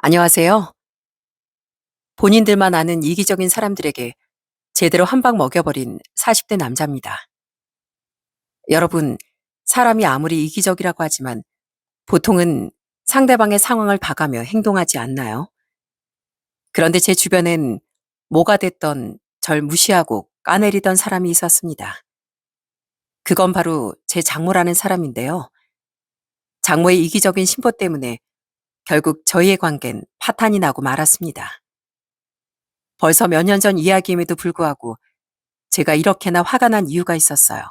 안녕하세요. 본인들만 아는 이기적인 사람들에게 제대로 한 방 먹여버린 40대 남자입니다. 여러분, 사람이 아무리 이기적이라고 하지만 보통은 상대방의 상황을 봐가며 행동하지 않나요? 그런데 제 주변엔 뭐가 됐던 절 무시하고 까내리던 사람이 있었습니다. 그건 바로 제 장모라는 사람인데요. 장모의 이기적인 심보 때문에 결국 저희의 관계는 파탄이 나고 말았습니다. 벌써 몇 년 전 이야기임에도 불구하고 제가 이렇게나 화가 난 이유가 있었어요.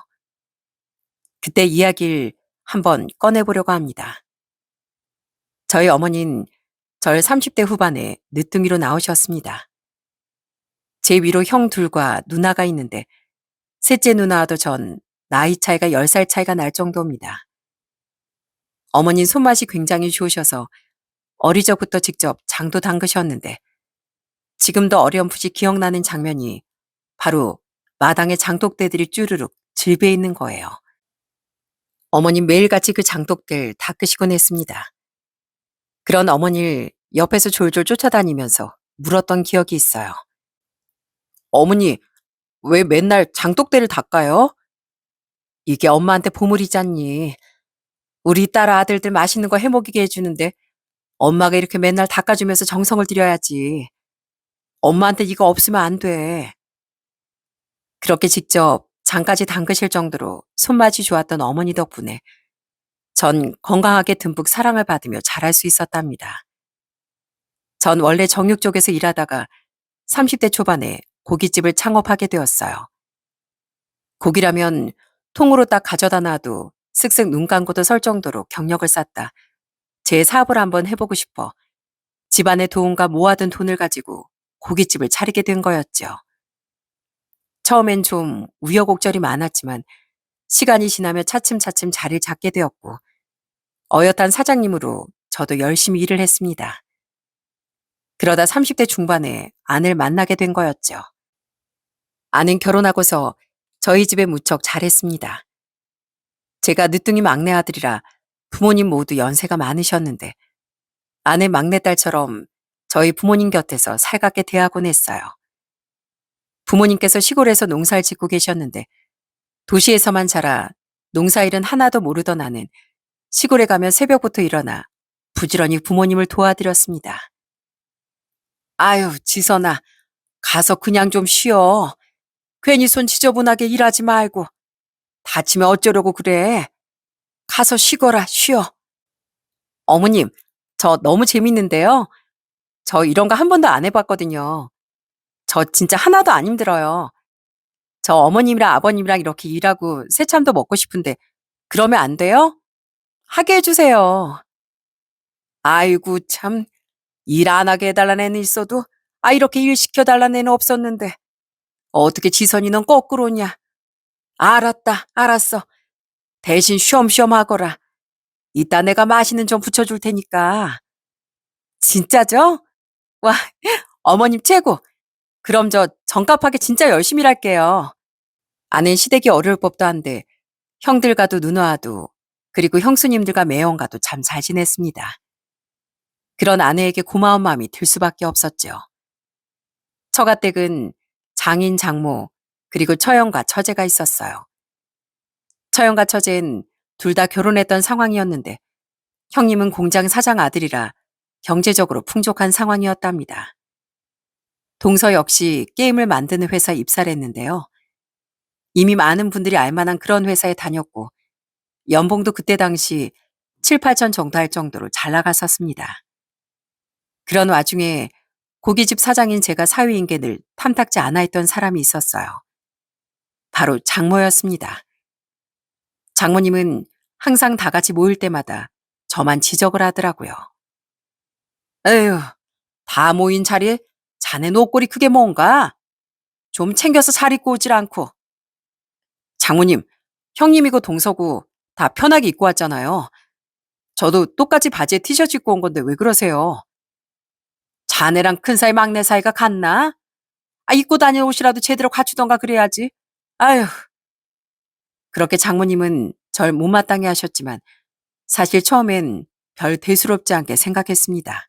그때 이야기를 한번 꺼내보려고 합니다. 저희 어머니는 절 30대 후반에 늦둥이로 나오셨습니다. 제 위로 형 둘과 누나가 있는데 셋째 누나와도 전 나이 차이가 10살 차이가 날 정도입니다. 어머니는 손맛이 굉장히 좋으셔서 어리적부터 직접 장도 담그셨는데 지금도 어렴풋이 기억나는 장면이 바로 마당에 장독대들이 쭈르륵 질배 있는 거예요. 어머님 매일같이 그 장독대를 닦으시곤 했습니다. 그런 어머니를 옆에서 졸졸 쫓아다니면서 물었던 기억이 있어요. 어머니, 왜 맨날 장독대를 닦아요? 이게 엄마한테 보물이잖니. 우리 딸 아들들 맛있는 거 해먹이게 해주는데 엄마가 이렇게 맨날 닦아주면서 정성을 들여야지. 엄마한테 이거 없으면 안 돼. 그렇게 직접 장까지 담그실 정도로 손맛이 좋았던 어머니 덕분에 전 건강하게 듬뿍 사랑을 받으며 자랄 수 있었답니다. 전 원래 정육 쪽에서 일하다가 30대 초반에 고깃집을 창업하게 되었어요. 고기라면 통으로 딱 가져다 놔도 슥슥 눈 감고도 설 정도로 경력을 쌓다 제 사업을 한번 해보고 싶어 집안의 도움과 모아둔 돈을 가지고 고깃집을 차리게 된 거였죠. 처음엔 좀 우여곡절이 많았지만 시간이 지나며 차츰차츰 자리를 잡게 되었고 어엿한 사장님으로 저도 열심히 일을 했습니다. 그러다 30대 중반에 아내를 만나게 된 거였죠. 아내는 결혼하고서 저희 집에 무척 잘했습니다. 제가 늦둥이 막내 아들이라 부모님 모두 연세가 많으셨는데 아내 막내딸처럼 저희 부모님 곁에서 살갑게 대하곤 했어요. 부모님께서 시골에서 농사를 짓고 계셨는데 도시에서만 자라 농사일은 하나도 모르던 나는 시골에 가면 새벽부터 일어나 부지런히 부모님을 도와드렸습니다. 아유, 지선아, 가서 그냥 좀 쉬어. 괜히 손 지저분하게 일하지 말고. 다치면 어쩌려고 그래. 가서 쉬거라, 쉬어. 어머님, 저 너무 재밌는데요. 저 이런 거 한 번도 안 해봤거든요. 저 진짜 하나도 안 힘들어요. 저 어머님이랑 아버님이랑 이렇게 일하고 새참도 먹고 싶은데 그러면 안 돼요? 하게 해주세요. 아이고 참, 일 안 하게 해달라는 애는 있어도 이렇게 일 시켜달라는 애는 없었는데 어떻게 지선이 넌 거꾸로냐. 알았다, 알았어. 대신 쉬엄쉬엄 하거라. 이따 내가 맛있는 좀 부쳐줄 테니까. 진짜죠? 와, 어머님 최고. 그럼 저 정갑하게 진짜 열심히 일할게요. 아는 시댁이 어려울 법도 한데 형들과도 누나와도 그리고 형수님들과 매형과도 참 잘 지냈습니다. 그런 아내에게 고마운 마음이 들 수밖에 없었죠. 처가댁은 장인, 장모, 그리고 처형과 처제가 있었어요. 처형과 처제는 둘 다 결혼했던 상황이었는데 형님은 공장 사장 아들이라 경제적으로 풍족한 상황이었답니다. 동서 역시 게임을 만드는 회사에 입사를 했는데요. 이미 많은 분들이 알만한 그런 회사에 다녔고 연봉도 그때 당시 7, 8천 정도 할 정도로 잘 나갔었습니다. 그런 와중에 고깃집 사장인 제가 사위인겐을 탐탁지 않아 했던 사람이 있었어요. 바로 장모였습니다. 장모님은 항상 다 같이 모일 때마다 저만 지적을 하더라고요. 에휴, 다 모인 자리에 자네 옷걸이 그게 뭔가? 좀 챙겨서 잘 입고 오질 않고. 장모님, 형님이고 동서고 다 편하게 입고 왔잖아요. 저도 똑같이 바지에 티셔츠 입고 온 건데 왜 그러세요? 자네랑 큰 사이 막내 사이가 같나? 입고 다니는 옷이라도 제대로 갖추던가 그래야지. 아휴. 그렇게 장모님은 절 못마땅해 하셨지만 사실 처음엔 별 대수롭지 않게 생각했습니다.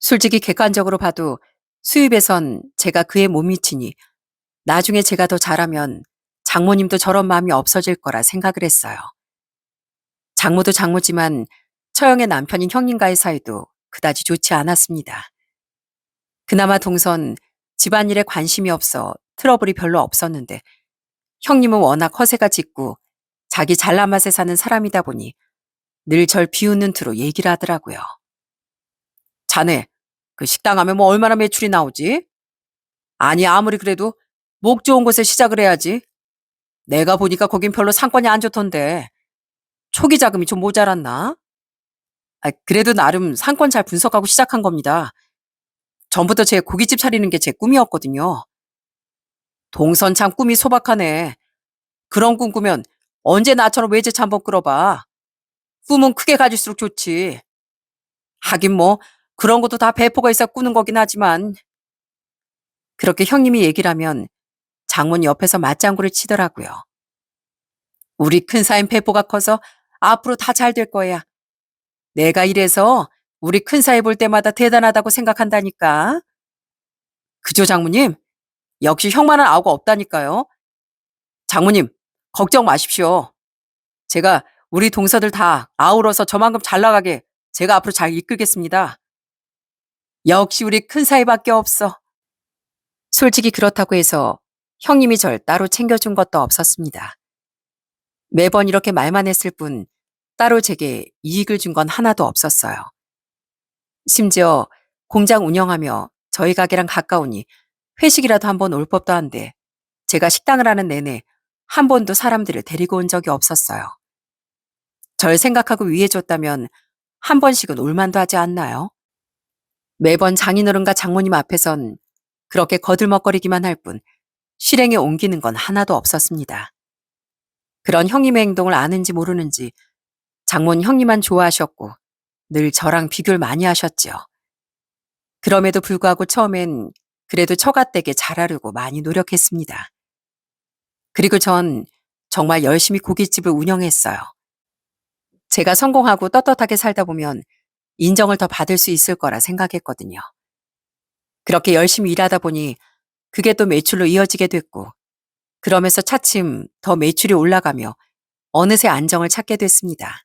솔직히 객관적으로 봐도 수입에선 제가 그에 못 미치니 나중에 제가 더 잘하면 장모님도 저런 마음이 없어질 거라 생각을 했어요. 장모도 장모지만 처형의 남편인 형님과의 사이도 그다지 좋지 않았습니다. 그나마 동선 집안일에 관심이 없어 트러블이 별로 없었는데 형님은 워낙 허세가 짙고 자기 잘난 맛에 사는 사람이다 보니 늘 절 비웃는 투로 얘기를 하더라고요. 자네, 그 식당 하면 뭐 얼마나 매출이 나오지? 아니, 아무리 그래도 목 좋은 곳에 시작을 해야지. 내가 보니까 거긴 별로 상권이 안 좋던데 초기 자금이 좀 모자랐나? 그래도 나름 상권 잘 분석하고 시작한 겁니다. 전부터 제 고깃집 차리는 게 제 꿈이었거든요. 동선 참 꿈이 소박하네. 그런 꿈 꾸면 언제 나처럼 외제차 한번 끌어봐. 꿈은 크게 가질수록 좋지. 하긴 뭐 그런 것도 다 배포가 있어 꾸는 거긴 하지만 그렇게 형님이 얘기를 하면 장모님 옆에서 맞장구를 치더라고요. 우리 큰사임 배포가 커서 앞으로 다 잘 될 거야. 내가 이래서 우리 큰사이 볼 때마다 대단하다고 생각한다니까. 그죠, 장모님? 역시 형만한 아우가 없다니까요. 장모님, 걱정 마십시오. 제가 우리 동서들 다 아우러서 저만큼 잘 나가게 제가 앞으로 잘 이끌겠습니다. 역시 우리 큰사이밖에 없어. 솔직히 그렇다고 해서 형님이 절 따로 챙겨준 것도 없었습니다. 매번 이렇게 말만 했을 뿐 따로 제게 이익을 준 건 하나도 없었어요. 심지어 공장 운영하며 저희 가게랑 가까우니 회식이라도 한번 올 법도 한데 제가 식당을 하는 내내 한 번도 사람들을 데리고 온 적이 없었어요. 절 생각하고 위해줬다면 한 번씩은 올만도 하지 않나요? 매번 장인어른과 장모님 앞에선 그렇게 거들먹거리기만 할 뿐 실행에 옮기는 건 하나도 없었습니다. 그런 형님의 행동을 아는지 모르는지 장모는 형님만 좋아하셨고 늘 저랑 비교를 많이 하셨지요. 그럼에도 불구하고 처음엔 그래도 처갓되게 잘하려고 많이 노력했습니다. 그리고 전 정말 열심히 고깃집을 운영했어요. 제가 성공하고 떳떳하게 살다 보면 인정을 더 받을 수 있을 거라 생각했거든요. 그렇게 열심히 일하다 보니 그게 또 매출로 이어지게 됐고 그러면서 차츰 더 매출이 올라가며 어느새 안정을 찾게 됐습니다.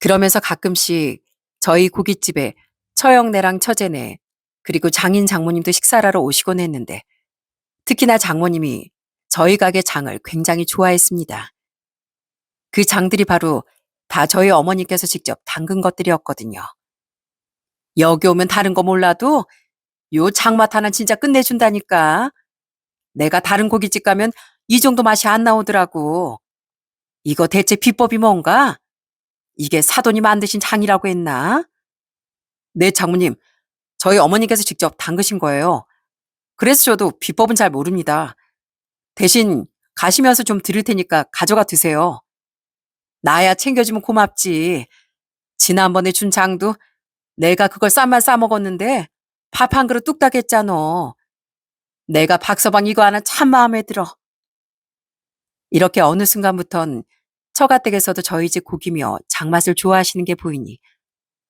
그러면서 가끔씩 저희 고깃집에 처형네랑 처제네 그리고 장인 장모님도 식사를 하러 오시곤 했는데 특히나 장모님이 저희 가게 장을 굉장히 좋아했습니다. 그 장들이 바로 다 저희 어머니께서 직접 담근 것들이었거든요. 여기 오면 다른 거 몰라도 요 장맛 하나 진짜 끝내준다니까. 내가 다른 고깃집 가면 이 정도 맛이 안 나오더라고. 이거 대체 비법이 뭔가? 이게 사돈이 만드신 장이라고 했나? 네, 장모님. 저희 어머니께서 직접 담그신 거예요. 그래서 저도 비법은 잘 모릅니다. 대신 가시면서 좀 드릴 테니까 가져가 드세요. 나야 챙겨주면 고맙지. 지난번에 준 장도 내가 그걸 쌈만 싸먹었는데 밥 한 그릇 뚝딱 했잖아. 내가 박서방 이거 하나 참 마음에 들어. 이렇게 어느 순간부턴 처가댁에서도 저희 집 고기며 장맛을 좋아하시는 게 보이니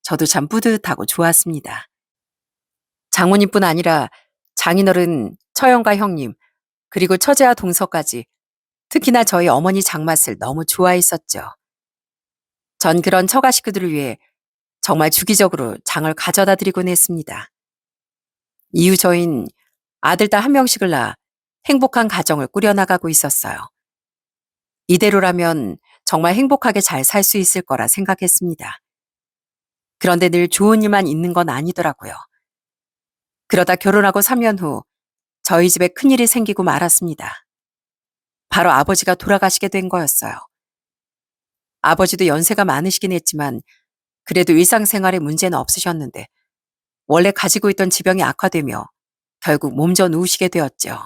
저도 참 뿌듯하고 좋았습니다. 장모님뿐 아니라 장인어른, 처형과 형님, 그리고 처제와 동서까지 특히나 저희 어머니 장맛을 너무 좋아했었죠. 전 그런 처가 식구들을 위해 정말 주기적으로 장을 가져다 드리곤 했습니다. 이후 저흰 아들, 딸 한 명씩을 낳아 행복한 가정을 꾸려나가고 있었어요. 이대로라면 정말 행복하게 잘 살 수 있을 거라 생각했습니다. 그런데 늘 좋은 일만 있는 건 아니더라고요. 그러다 결혼하고 3년 후 저희 집에 큰일이 생기고 말았습니다. 바로 아버지가 돌아가시게 된 거였어요. 아버지도 연세가 많으시긴 했지만 그래도 일상생활에 문제는 없으셨는데 원래 가지고 있던 지병이 악화되며 결국 몸져 누우시게 되었죠.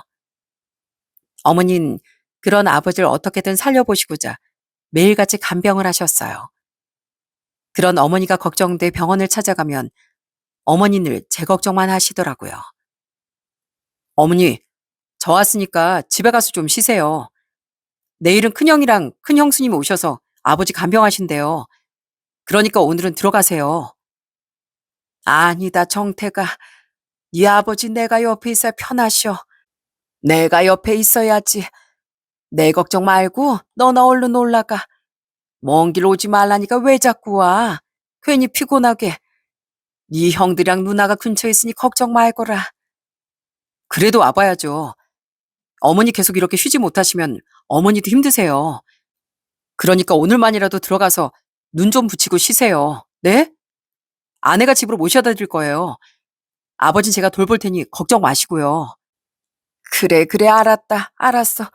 어머니는 그런 아버지를 어떻게든 살려보시고자 매일같이 간병을 하셨어요. 그런 어머니가 걱정돼 병원을 찾아가면 어머니는 제 걱정만 하시더라고요. 어머니, 저 왔으니까 집에 가서 좀 쉬세요. 내일은 큰형이랑 큰형수님 오셔서 아버지 간병하신대요. 그러니까 오늘은 들어가세요. 아니다, 정태가. 네 아버지 내가 옆에 있어야 편하셔. 내가 옆에 있어야지. 내 걱정 말고 너나 얼른 올라가. 먼 길 오지 말라니까 왜 자꾸 와? 괜히 피곤하게. 네 형들이랑 누나가 근처에 있으니 걱정 말거라. 그래도 와봐야죠. 어머니 계속 이렇게 쉬지 못하시면 어머니도 힘드세요. 그러니까 오늘만이라도 들어가서 눈 좀 붙이고 쉬세요. 네? 아내가 집으로 모셔다 드릴 거예요. 아버진 제가 돌볼 테니 걱정 마시고요. 그래, 그래, 알았다. 알았어.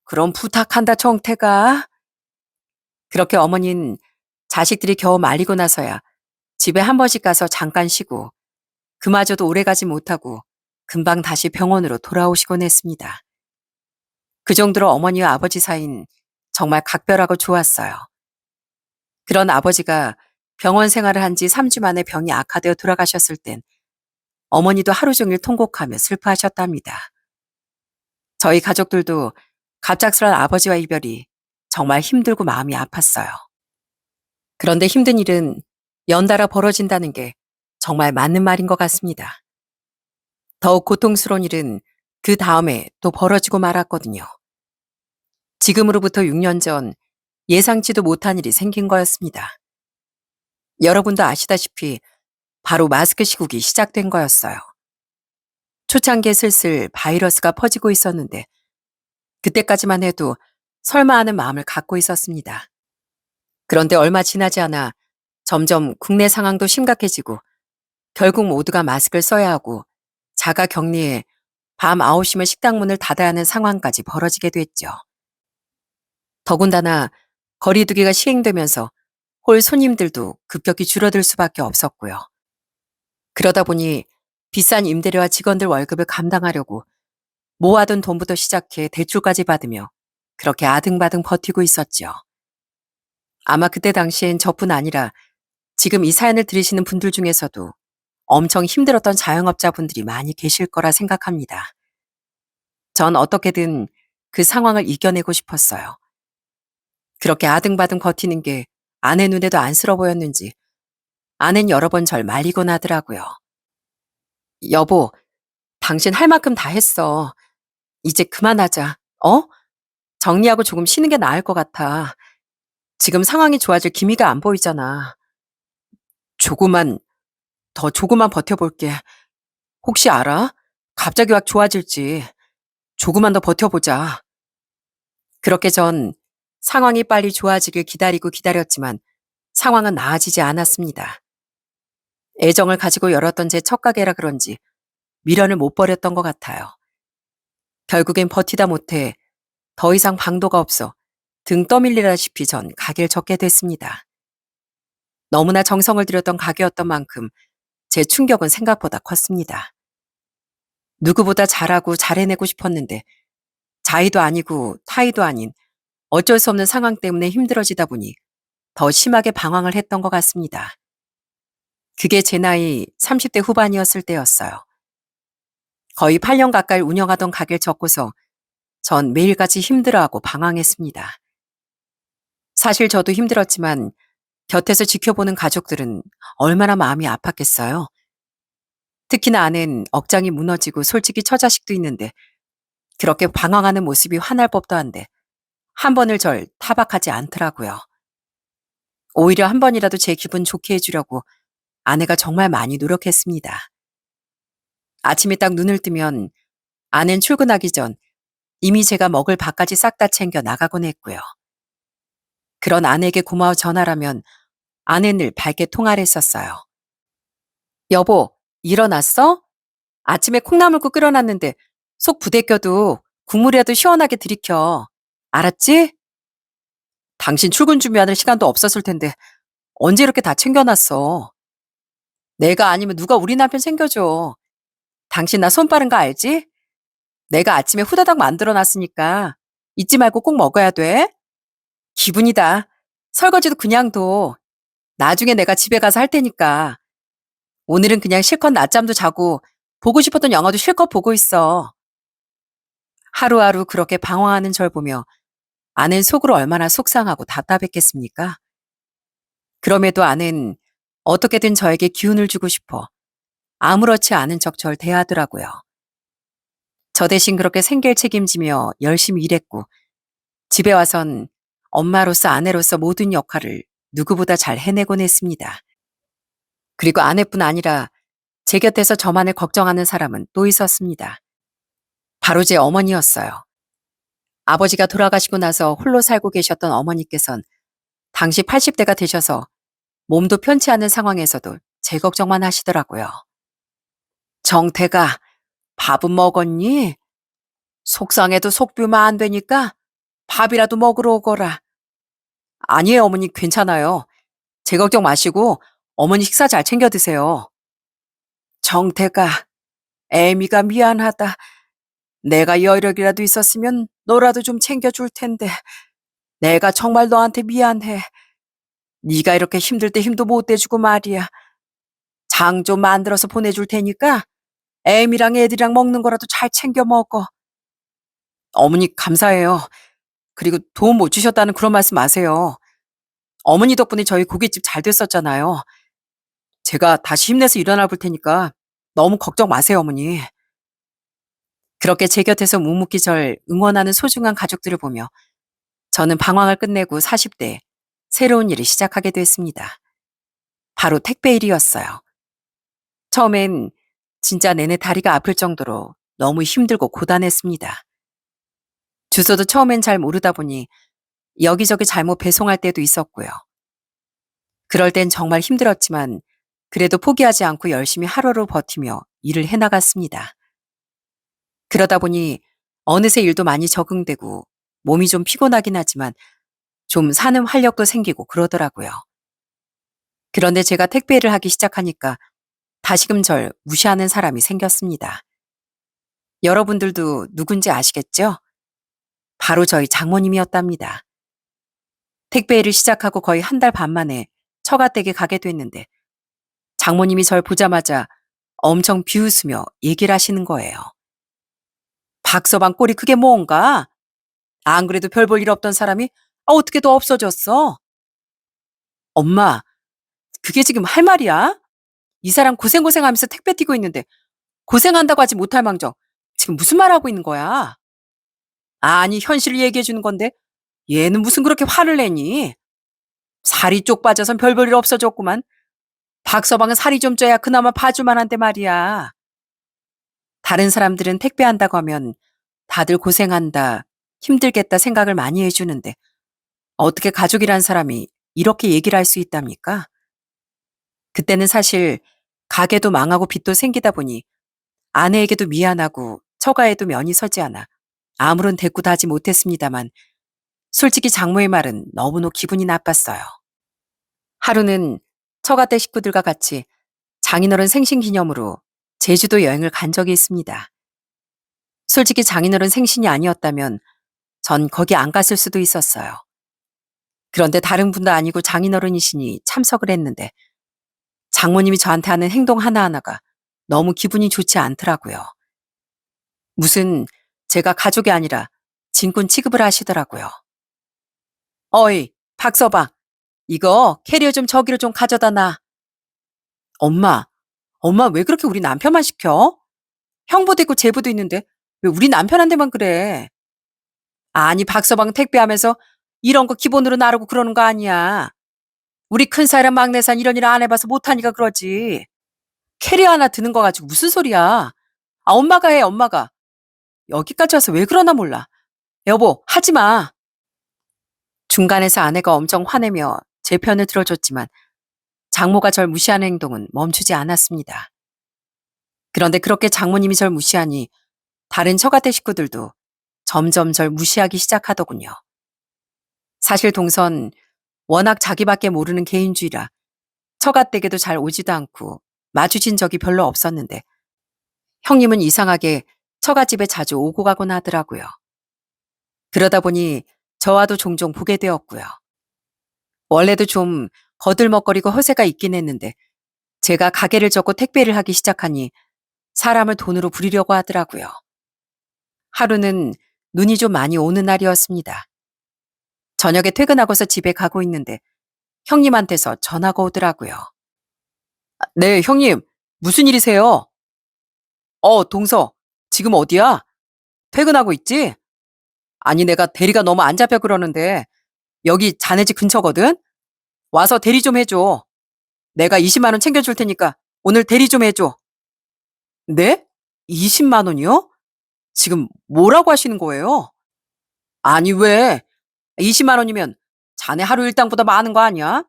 그럼 부탁한다, 정태가. 그렇게 어머니는 자식들이 겨우 말리고 나서야 집에 한 번씩 가서 잠깐 쉬고 그마저도 오래 가지 못하고 금방 다시 병원으로 돌아오시곤 했습니다. 그 정도로 어머니와 아버지 사이는 정말 각별하고 좋았어요. 그런 아버지가 병원 생활을 한 지 3주 만에 병이 악화되어 돌아가셨을 땐 어머니도 하루 종일 통곡하며 슬퍼하셨답니다. 저희 가족들도 갑작스런 아버지와 이별이 정말 힘들고 마음이 아팠어요. 그런데 힘든 일은 연달아 벌어진다는 게 정말 맞는 말인 것 같습니다. 더욱 고통스러운 일은 그 다음에 또 벌어지고 말았거든요. 지금으로부터 6년 전 예상치도 못한 일이 생긴 거였습니다. 여러분도 아시다시피 바로 마스크 시국이 시작된 거였어요. 초창기에 슬슬 바이러스가 퍼지고 있었는데 그때까지만 해도 설마 하는 마음을 갖고 있었습니다. 그런데 얼마 지나지 않아 점점 국내 상황도 심각해지고 결국 모두가 마스크를 써야 하고 자가 격리에 밤 9시면 식당 문을 닫아야 하는 상황까지 벌어지게 됐죠. 더군다나 거리두기가 시행되면서 홀 손님들도 급격히 줄어들 수밖에 없었고요. 그러다 보니 비싼 임대료와 직원들 월급을 감당하려고 모아둔 돈부터 시작해 대출까지 받으며 그렇게 아등바등 버티고 있었죠. 아마 그때 당시엔 저뿐 아니라 지금 이 사연을 들으시는 분들 중에서도 엄청 힘들었던 자영업자분들이 많이 계실 거라 생각합니다. 전 어떻게든 그 상황을 이겨내고 싶었어요. 그렇게 아등바등 버티는 게 아내 눈에도 안쓰러워 보였는지 아내는 여러 번 절 말리곤 하더라고요. 여보, 당신 할 만큼 다 했어. 이제 그만하자. 어? 정리하고 조금 쉬는 게 나을 것 같아. 지금 상황이 좋아질 기미가 안 보이잖아. 조금만, 더 조금만 버텨볼게. 혹시 알아? 갑자기 확 좋아질지. 조금만 더 버텨보자. 그렇게 전 상황이 빨리 좋아지길 기다리고 기다렸지만 상황은 나아지지 않았습니다. 애정을 가지고 열었던 제 첫 가게라 그런지 미련을 못 버렸던 것 같아요. 결국엔 버티다 못해 더 이상 방도가 없어 등 떠밀리다시피 전 가게를 접게 됐습니다. 너무나 정성을 들였던 가게였던 만큼 제 충격은 생각보다 컸습니다. 누구보다 잘하고 잘해내고 싶었는데 자의도 아니고 타의도 아닌 어쩔 수 없는 상황 때문에 힘들어지다 보니 더 심하게 방황을 했던 것 같습니다. 그게 제 나이 30대 후반이었을 때였어요. 거의 8년 가까이 운영하던 가게를 접고서 전 매일같이 힘들어하고 방황했습니다. 사실 저도 힘들었지만 곁에서 지켜보는 가족들은 얼마나 마음이 아팠겠어요. 특히나 아내는 억장이 무너지고 솔직히 처자식도 있는데 그렇게 방황하는 모습이 화날 법도 한데 한 번을 절 타박하지 않더라고요. 오히려 한 번이라도 제 기분 좋게 해주려고 아내가 정말 많이 노력했습니다. 아침에 딱 눈을 뜨면 아내는 출근하기 전 이미 제가 먹을 밥까지 싹 다 챙겨 나가곤 했고요. 그런 아내에게 고마워 전화라면 아내는 늘 밝게 통화를 했었어요. 여보, 일어났어? 아침에 콩나물국 끓여놨는데 속 부대껴도 국물이라도 시원하게 들이켜. 알았지? 당신 출근 준비하는 시간도 없었을 텐데 언제 이렇게 다 챙겨놨어? 내가 아니면 누가 우리 남편 챙겨줘. 당신 나 손 빠른 거 알지? 내가 아침에 후다닥 만들어놨으니까 잊지 말고 꼭 먹어야 돼. 기분이다. 설거지도 그냥 둬. 나중에 내가 집에 가서 할 테니까. 오늘은 그냥 실컷 낮잠도 자고 보고 싶었던 영화도 실컷 보고 있어. 하루하루 그렇게 방황하는 절 보며 아내는 속으로 얼마나 속상하고 답답했겠습니까? 그럼에도 아내는 어떻게든 저에게 기운을 주고 싶어 아무렇지 않은 척 절 대하더라고요. 저 대신 그렇게 생계를 책임지며 열심히 일했고 집에 와선 엄마로서 아내로서 모든 역할을 누구보다 잘 해내곤 했습니다. 그리고 아내뿐 아니라 제 곁에서 저만을 걱정하는 사람은 또 있었습니다. 바로 제 어머니였어요. 아버지가 돌아가시고 나서 홀로 살고 계셨던 어머니께선 당시 80대가 되셔서 몸도 편치 않은 상황에서도 제 걱정만 하시더라고요. 정태가 밥은 먹었니? 속상해도 속 비우면 안 되니까 밥이라도 먹으러 오거라. 아니에요, 어머니 괜찮아요. 제 걱정 마시고 어머니 식사 잘 챙겨 드세요. 정태가, 애미가 미안하다. 내가 여력이라도 있었으면 너라도 좀 챙겨줄 텐데. 내가 정말 너한테 미안해. 네가 이렇게 힘들 때 힘도 못 대주고 말이야. 장 좀 만들어서 보내줄 테니까 애미랑 애들이랑 먹는 거라도 잘 챙겨 먹어. 어머니 감사해요. 그리고 도움 못 주셨다는 그런 말씀 마세요. 어머니 덕분에 저희 고깃집 잘 됐었잖아요. 제가 다시 힘내서 일어나 볼 테니까 너무 걱정 마세요, 어머니. 그렇게 제 곁에서 묵묵히 절 응원하는 소중한 가족들을 보며 저는 방황을 끝내고 40대에 새로운 일을 시작하게 됐습니다. 바로 택배 일이었어요. 처음엔 진짜 내내 다리가 아플 정도로 너무 힘들고 고단했습니다. 주소도 처음엔 잘 모르다 보니 여기저기 잘못 배송할 때도 있었고요. 그럴 땐 정말 힘들었지만 그래도 포기하지 않고 열심히 하루를 버티며 일을 해나갔습니다. 그러다 보니 어느새 일도 많이 적응되고 몸이 좀 피곤하긴 하지만 좀 사는 활력도 생기고 그러더라고요. 그런데 제가 택배 일을 하기 시작하니까 다시금 절 무시하는 사람이 생겼습니다. 여러분들도 누군지 아시겠죠? 바로 저희 장모님이었답니다. 택배 일을 시작하고 거의 한 달 반 만에 처가댁에 가게 됐는데 장모님이 절 보자마자 엄청 비웃으며 얘기를 하시는 거예요. 박서방 꼴이 그게 뭔가? 안 그래도 별 볼 일 없던 사람이 어떻게 또 없어졌어? 엄마, 그게 지금 할 말이야? 이 사람 고생고생하면서 택배 뛰고 있는데 고생한다고 하지 못할 망정 지금 무슨 말하고 있는 거야? 아니 현실을 얘기해 주는 건데 얘는 무슨 그렇게 화를 내니? 살이 쪽 빠져선 별 볼 일 없어졌구만. 박서방은 살이 좀 쪄야 그나마 봐줄만 한데 말이야. 다른 사람들은 택배한다고 하면 다들 고생한다, 힘들겠다 생각을 많이 해주는데 어떻게 가족이란 사람이 이렇게 얘기를 할 수 있답니까? 그때는 사실 가게도 망하고 빚도 생기다 보니 아내에게도 미안하고 처가에도 면이 서지 않아 아무런 대꾸도 하지 못했습니다만 솔직히 장모의 말은 너무나 기분이 나빴어요. 하루는 처가댁 식구들과 같이 장인어른 생신 기념으로 제주도 여행을 간 적이 있습니다. 솔직히 장인어른 생신이 아니었다면 전 거기 안 갔을 수도 있었어요. 그런데 다른 분도 아니고 장인어른이시니 참석을 했는데 장모님이 저한테 하는 행동 하나하나가 너무 기분이 좋지 않더라고요. 무슨 제가 가족이 아니라 진군 취급을 하시더라고요. 어이, 박서방, 이거 캐리어 좀 저기로 좀 가져다 놔. 엄마, 엄마 왜 그렇게 우리 남편만 시켜? 형부도 있고 제부도 있는데 왜 우리 남편한테만 그래? 아니, 박서방 택배하면서 이런 거 기본으로 나르고 그러는 거 아니야. 우리 큰사람 막내산 이런 일 안 해봐서 못하니까 그러지. 캐리어 하나 드는 거 가지고 무슨 소리야. 아, 엄마가 해, 엄마가. 여기까지 와서 왜 그러나 몰라. 여보, 하지 마. 중간에서 아내가 엄청 화내며 제 편을 들어줬지만 장모가 절 무시하는 행동은 멈추지 않았습니다. 그런데 그렇게 장모님이 절 무시하니 다른 처가댁 식구들도 점점 절 무시하기 시작하더군요. 사실 동선 워낙 자기밖에 모르는 개인주의라 처가댁에도 잘 오지도 않고 마주친 적이 별로 없었는데 형님은 이상하게 처갓집에 자주 오고 가곤 하더라고요. 그러다 보니 저와도 종종 보게 되었고요. 원래도 좀 거들먹거리고 허세가 있긴 했는데 제가 가게를 접고 택배를 하기 시작하니 사람을 돈으로 부리려고 하더라고요. 하루는 눈이 좀 많이 오는 날이었습니다. 저녁에 퇴근하고서 집에 가고 있는데 형님한테서 전화가 오더라고요. 네, 형님. 무슨 일이세요? 동서. 지금 어디야? 퇴근하고 있지? 아니, 내가 대리가 너무 안 잡혀 그러는데, 여기 자네 집 근처거든? 와서 대리 좀 해줘. 내가 20만 원 챙겨줄 테니까, 오늘 대리 좀 해줘. 네? 20만 원이요? 지금 뭐라고 하시는 거예요? 아니, 왜? 20만 원이면 자네 하루 일당보다 많은 거 아니야?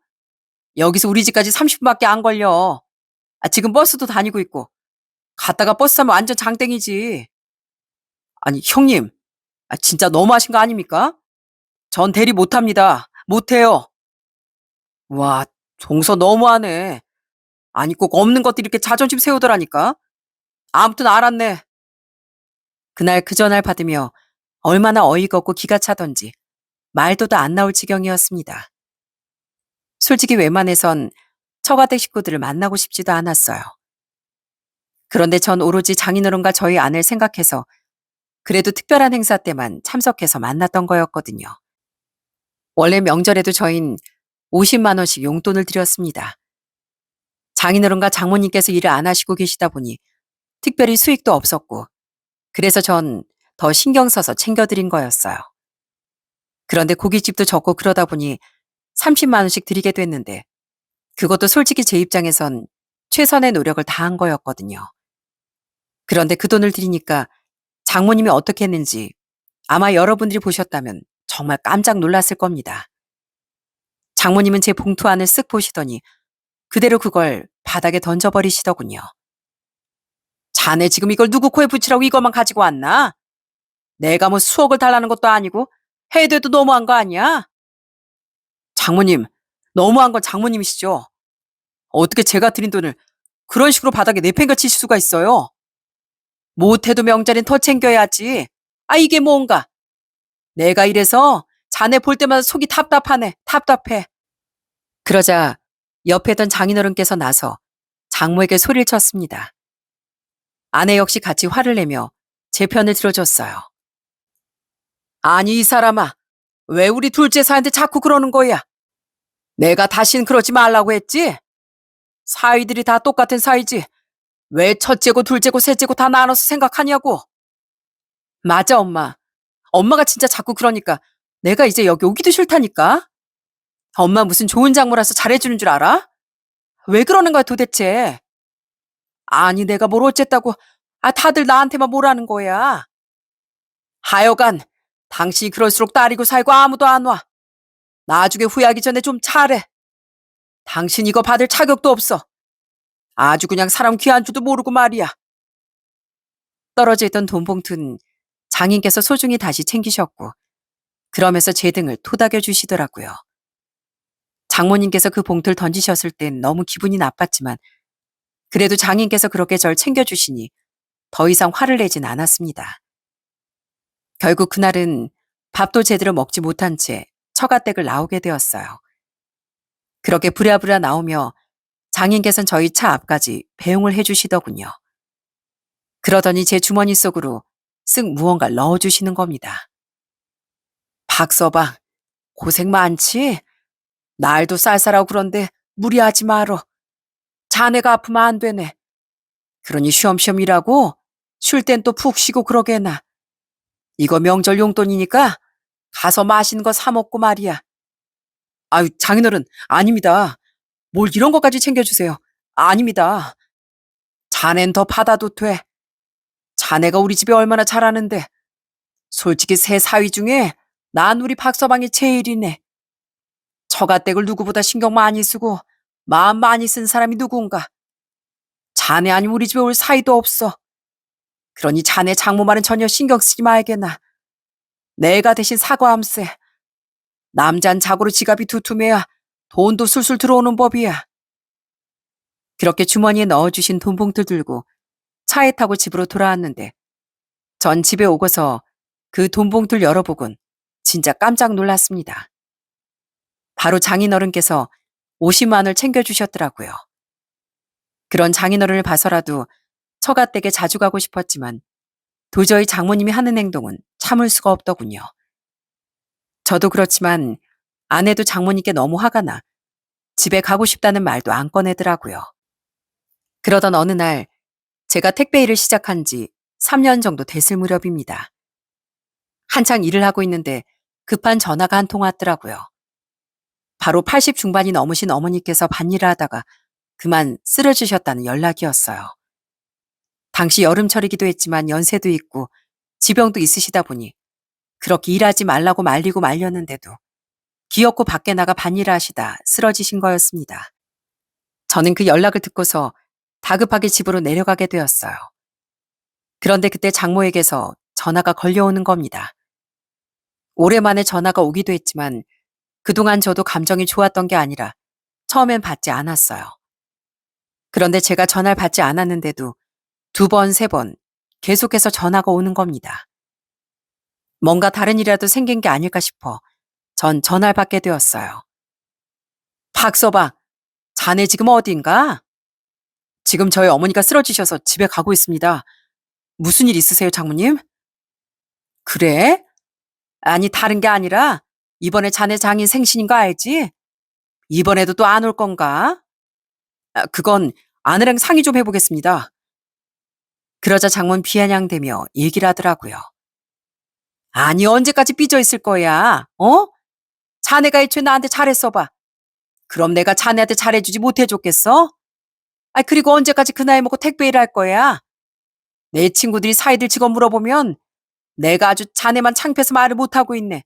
여기서 우리 집까지 30분밖에 안 걸려. 지금 버스도 다니고 있고, 갔다가 버스 타면 완전 장땡이지. 아니, 형님. 진짜 너무하신 거 아닙니까? 전 대리 못합니다. 못해요. 와, 종서 너무하네. 아니, 꼭 없는 것들이 이렇게 자존심 세우더라니까. 아무튼 알았네. 그날 그 전화를 받으며 얼마나 어이가 없고 기가 차던지 말도도 안 나올 지경이었습니다. 솔직히 웬만해선 처가댁 식구들을 만나고 싶지도 않았어요. 그런데 전 오로지 장인어른과 저희 아내를 생각해서 그래도 특별한 행사 때만 참석해서 만났던 거였거든요. 원래 명절에도 저흰 50만 원씩 용돈을 드렸습니다. 장인어른과 장모님께서 일을 안 하시고 계시다 보니 특별히 수익도 없었고 그래서 전 더 신경 써서 챙겨드린 거였어요. 그런데 고깃집도 적고 그러다 보니 30만 원씩 드리게 됐는데 그것도 솔직히 제 입장에선 최선의 노력을 다한 거였거든요. 그런데 그 돈을 드리니까 장모님이 어떻게 했는지 아마 여러분들이 보셨다면 정말 깜짝 놀랐을 겁니다. 장모님은 제 봉투 안을 쓱 보시더니 그대로 그걸 바닥에 던져버리시더군요. 자네 지금 이걸 누구 코에 붙이라고 이것만 가지고 왔나? 내가 뭐 수억을 달라는 것도 아니고 해도 너무한 거 아니야? 장모님, 너무한 건 장모님이시죠. 어떻게 제가 드린 돈을 그런 식으로 바닥에 내팽개치실 수가 있어요? 못해도 명절엔 더 챙겨야지. 이게 뭔가. 내가 이래서 자네 볼 때마다 속이 답답하네. 답답해. 그러자 옆에 던 장인어른께서 나서 장모에게 소리를 쳤습니다. 아내 역시 같이 화를 내며 제 편을 들어줬어요. 아니 이 사람아, 왜 우리 둘째 사이한테 자꾸 그러는 거야? 내가 다신 그러지 말라고 했지? 사위들이 다 똑같은 사이지. 왜 첫째고 둘째고 셋째고 다 나눠서 생각하냐고. 맞아 엄마. 엄마가 진짜 자꾸 그러니까 내가 이제 여기 오기도 싫다니까. 엄마 무슨 좋은 장모라서 잘해주는 줄 알아? 왜 그러는 거야 도대체? 아니 내가 뭘 어쨌다고 다들 나한테만 뭐라는 거야. 하여간 당신이 그럴수록 딸이고 살고 아무도 안 와. 나중에 후회하기 전에 좀 잘해. 당신 이거 받을 자격도 없어. 아주 그냥 사람 귀한 줄도 모르고 말이야. 떨어져 있던 돈 봉투는 장인께서 소중히 다시 챙기셨고 그러면서 제 등을 토닥여 주시더라고요. 장모님께서 그 봉투를 던지셨을 땐 너무 기분이 나빴지만 그래도 장인께서 그렇게 절 챙겨주시니 더 이상 화를 내진 않았습니다. 결국 그날은 밥도 제대로 먹지 못한 채 처가댁을 나오게 되었어요. 그렇게 부랴부랴 나오며 장인께서는 저희 차 앞까지 배웅을 해주시더군요. 그러더니 제 주머니 속으로 쓱 무언가를 넣어주시는 겁니다. 박서방, 고생 많지? 날도 쌀쌀하고 그런데 무리하지 말어. 자네가 아프면 안 되네. 그러니 쉬엄쉬엄 일하고 쉴 땐 또 푹 쉬고 그러게나. 이거 명절 용돈이니까 가서 맛있는 거 사 먹고 말이야. 아유, 장인어른, 아닙니다. 뭘 이런 것까지 챙겨주세요. 아닙니다. 자넨 더 받아도 돼. 자네가 우리 집에 얼마나 잘하는데. 솔직히 세 사위 중에 난 우리 박서방이 제일이네. 처가댁을 누구보다 신경 많이 쓰고 마음 많이 쓴 사람이 누군가. 자네 아니면 우리 집에 올 사이도 없어. 그러니 자네 장모 말은 전혀 신경 쓰지 말게나. 내가 대신 사과함세. 남잔 자고로 지갑이 두툼해야 돈도 술술 들어오는 법이야. 그렇게 주머니에 넣어주신 돈 봉투 들고 차에 타고 집으로 돌아왔는데 전 집에 오고서 그 돈 봉투를 열어보곤 진짜 깜짝 놀랐습니다. 바로 장인어른께서 50만 원을 챙겨주셨더라고요. 그런 장인어른을 봐서라도 처가댁에 자주 가고 싶었지만 도저히 장모님이 하는 행동은 참을 수가 없더군요. 저도 그렇지만 아내도 장모님께 너무 화가 나 집에 가고 싶다는 말도 안 꺼내더라고요. 그러던 어느 날 제가 택배 일을 시작한 지 3년 정도 됐을 무렵입니다. 한창 일을 하고 있는데 급한 전화가 한 통 왔더라고요. 바로 80 중반이 넘으신 어머니께서 밭일을 하다가 그만 쓰러지셨다는 연락이었어요. 당시 여름철이기도 했지만 연세도 있고 지병도 있으시다 보니 그렇게 일하지 말라고 말리고 말렸는데도 기어코 밖에 나가 밭일을 하시다 쓰러지신 거였습니다. 저는 그 연락을 듣고서 다급하게 집으로 내려가게 되었어요. 그런데 그때 장모에게서 전화가 걸려오는 겁니다. 오랜만에 전화가 오기도 했지만 그동안 저도 감정이 좋았던 게 아니라 처음엔 받지 않았어요. 그런데 제가 전화를 받지 않았는데도 2번, 3번 계속해서 전화가 오는 겁니다. 뭔가 다른 일이라도 생긴 게 아닐까 싶어 전 전화를 받게 되었어요. 박서방, 자네 지금 어디인가? 지금 저희 어머니가 쓰러지셔서 집에 가고 있습니다. 무슨 일 있으세요, 장모님? 그래? 아니, 다른 게 아니라 이번에 자네 장인 생신인 거 알지? 이번에도 또 안 올 건가? 그건 아내랑 상의 좀 해보겠습니다. 그러자 장모는 비아냥대며 얘기를 하더라고요. 아니, 언제까지 삐져 있을 거야? 어? 자네가 애초에 나한테 잘했어 봐. 그럼 내가 자네한테 잘해주지 못해줬겠어? 그리고 언제까지 그 나이 먹고 택배 일할 거야? 내 친구들이 사이들 직업 물어보면 내가 아주 자네만 창피해서 말을 못하고 있네.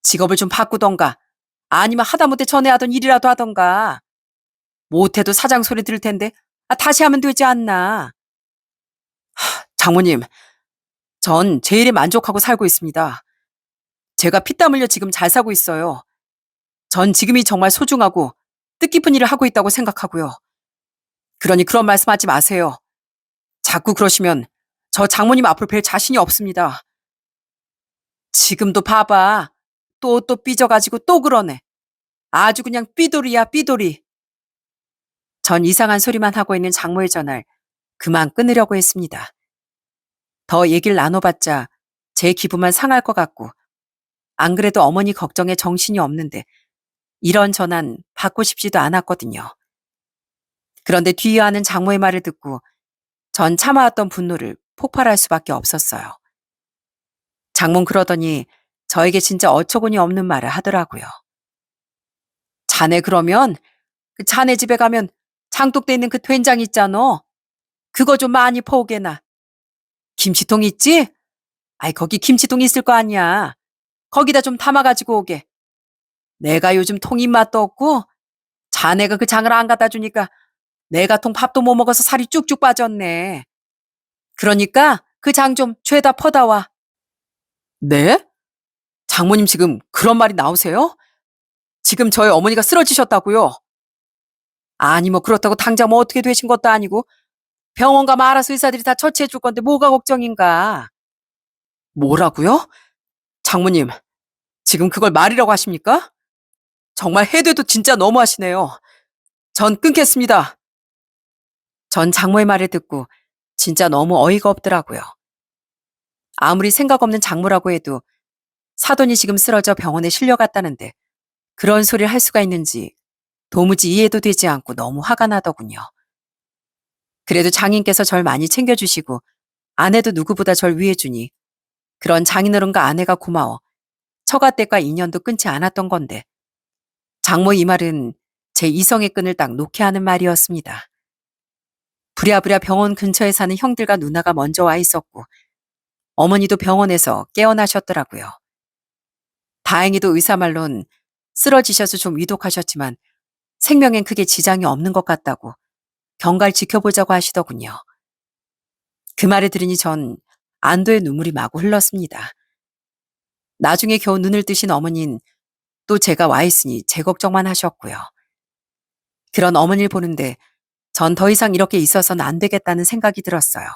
직업을 좀 바꾸던가 아니면 하다못해 전에 하던 일이라도 하던가. 못해도 사장 소리 들을 텐데 다시 하면 되지 않나. 장모님, 전 제 일에 만족하고 살고 있습니다. 제가 피땀 흘려 지금 잘 사고 있어요. 전 지금이 정말 소중하고 뜻깊은 일을 하고 있다고 생각하고요. 그러니 그런 말씀하지 마세요. 자꾸 그러시면 저 장모님 앞으로 뵐 자신이 없습니다. 지금도 봐봐. 또 삐져가지고 또 그러네. 아주 그냥 삐돌이야, 삐돌이. 전 이상한 소리만 하고 있는 장모의 전화를 그만 끊으려고 했습니다. 더 얘기를 나눠봤자 제 기분만 상할 것 같고, 안 그래도 어머니 걱정에 정신이 없는데 이런 전화는 받고 싶지도 않았거든요. 그런데 뒤이어하는 장모의 말을 듣고 전 참아왔던 분노를 폭발할 수밖에 없었어요. 장모는 그러더니 저에게 진짜 어처구니 없는 말을 하더라고요. 자네 그러면 그 자네 집에 가면 장독대 있는 그 된장 있잖아. 그거 좀 많이 퍼오게나. 김치통 있지? 거기 김치통 있을 거 아니야. 거기다 좀 담아가지고 오게. 내가 요즘 통 입맛도 없고 자네가 그 장을 안 갖다 주니까 내가 통 밥도 못 먹어서 살이 쭉쭉 빠졌네. 그러니까 그 장 좀 죄다 퍼다 와. 네? 장모님 지금 그런 말이 나오세요? 지금 저희 어머니가 쓰러지셨다고요? 아니 뭐 그렇다고 당장 뭐 어떻게 되신 것도 아니고 병원 가면 알아서 의사들이 다 처치해 줄 건데 뭐가 걱정인가. 뭐라고요? 장모님, 지금 그걸 말이라고 하십니까? 정말 해도 해도 진짜 너무하시네요. 전 끊겠습니다. 전 장모의 말을 듣고 진짜 너무 어이가 없더라고요. 아무리 생각 없는 장모라고 해도 사돈이 지금 쓰러져 병원에 실려갔다는데 그런 소리를 할 수가 있는지 도무지 이해도 되지 않고 너무 화가 나더군요. 그래도 장인께서 절 많이 챙겨주시고 아내도 누구보다 절 위해주니 그런 장인어른과 아내가 고마워 처가댁과 인연도 끊지 않았던 건데 장모 이 말은 제 이성의 끈을 딱 놓게 하는 말이었습니다. 부랴부랴 병원 근처에 사는 형들과 누나가 먼저 와 있었고 어머니도 병원에서 깨어나셨더라고요. 다행히도 의사 말론 쓰러지셔서 좀 위독하셨지만 생명엔 크게 지장이 없는 것 같다고 경과를 지켜보자고 하시더군요. 그 말을 들으니 전 안도의 눈물이 마구 흘렀습니다. 나중에 겨우 눈을 뜨신 어머니는 또 제가 와 있으니 제 걱정만 하셨고요. 그런 어머니를 보는데 전 더 이상 이렇게 있어서는 안 되겠다는 생각이 들었어요.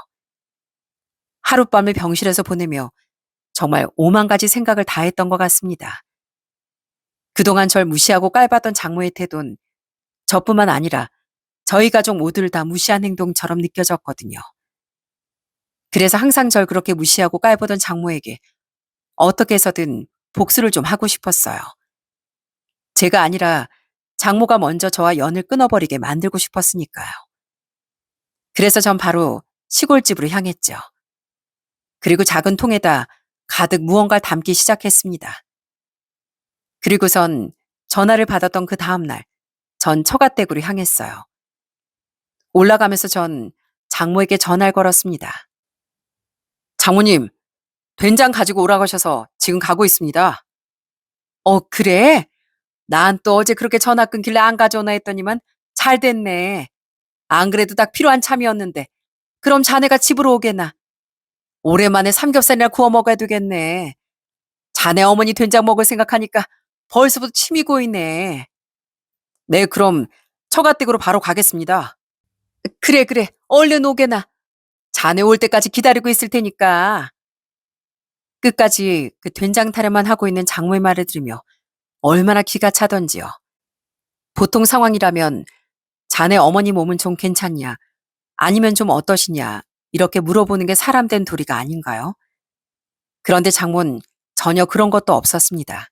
하룻밤을 병실에서 보내며 정말 오만 가지 생각을 다 했던 것 같습니다. 그동안 절 무시하고 깔봤던 장모의 태도는 저뿐만 아니라 저희 가족 모두를 다 무시한 행동처럼 느껴졌거든요. 그래서 항상 절 그렇게 무시하고 깔보던 장모에게 어떻게 해서든 복수를 좀 하고 싶었어요. 제가 아니라 장모가 먼저 저와 연을 끊어버리게 만들고 싶었으니까요. 그래서 전 바로 시골집으로 향했죠. 그리고 작은 통에다 가득 무언가를 담기 시작했습니다. 그리고선 전화를 받았던 그 다음날, 전 처갓댁으로 향했어요. 올라가면서 전 장모에게 전화를 걸었습니다. 장모님, 된장 가지고 오라고 하셔서 지금 가고 있습니다. 그래? 난 또 어제 그렇게 전화 끊길래 안 가져오나 했더니만 잘 됐네. 안 그래도 딱 필요한 참이었는데. 그럼 자네가 집으로 오게나. 오랜만에 삼겹살이나 구워 먹어야 되겠네. 자네 어머니 된장 먹을 생각하니까 벌써부터 침이 고이네. 네, 그럼 처갓댁으로 바로 가겠습니다. 그래, 그래. 얼른 오게나. 자네 올 때까지 기다리고 있을 테니까. 끝까지 그 된장 타령만 하고 있는 장모의 말을 들으며 얼마나 기가 차던지요. 보통 상황이라면 자네 어머니 몸은 좀 괜찮냐? 아니면 좀 어떠시냐? 이렇게 물어보는 게 사람 된 도리가 아닌가요? 그런데 장모는 전혀 그런 것도 없었습니다.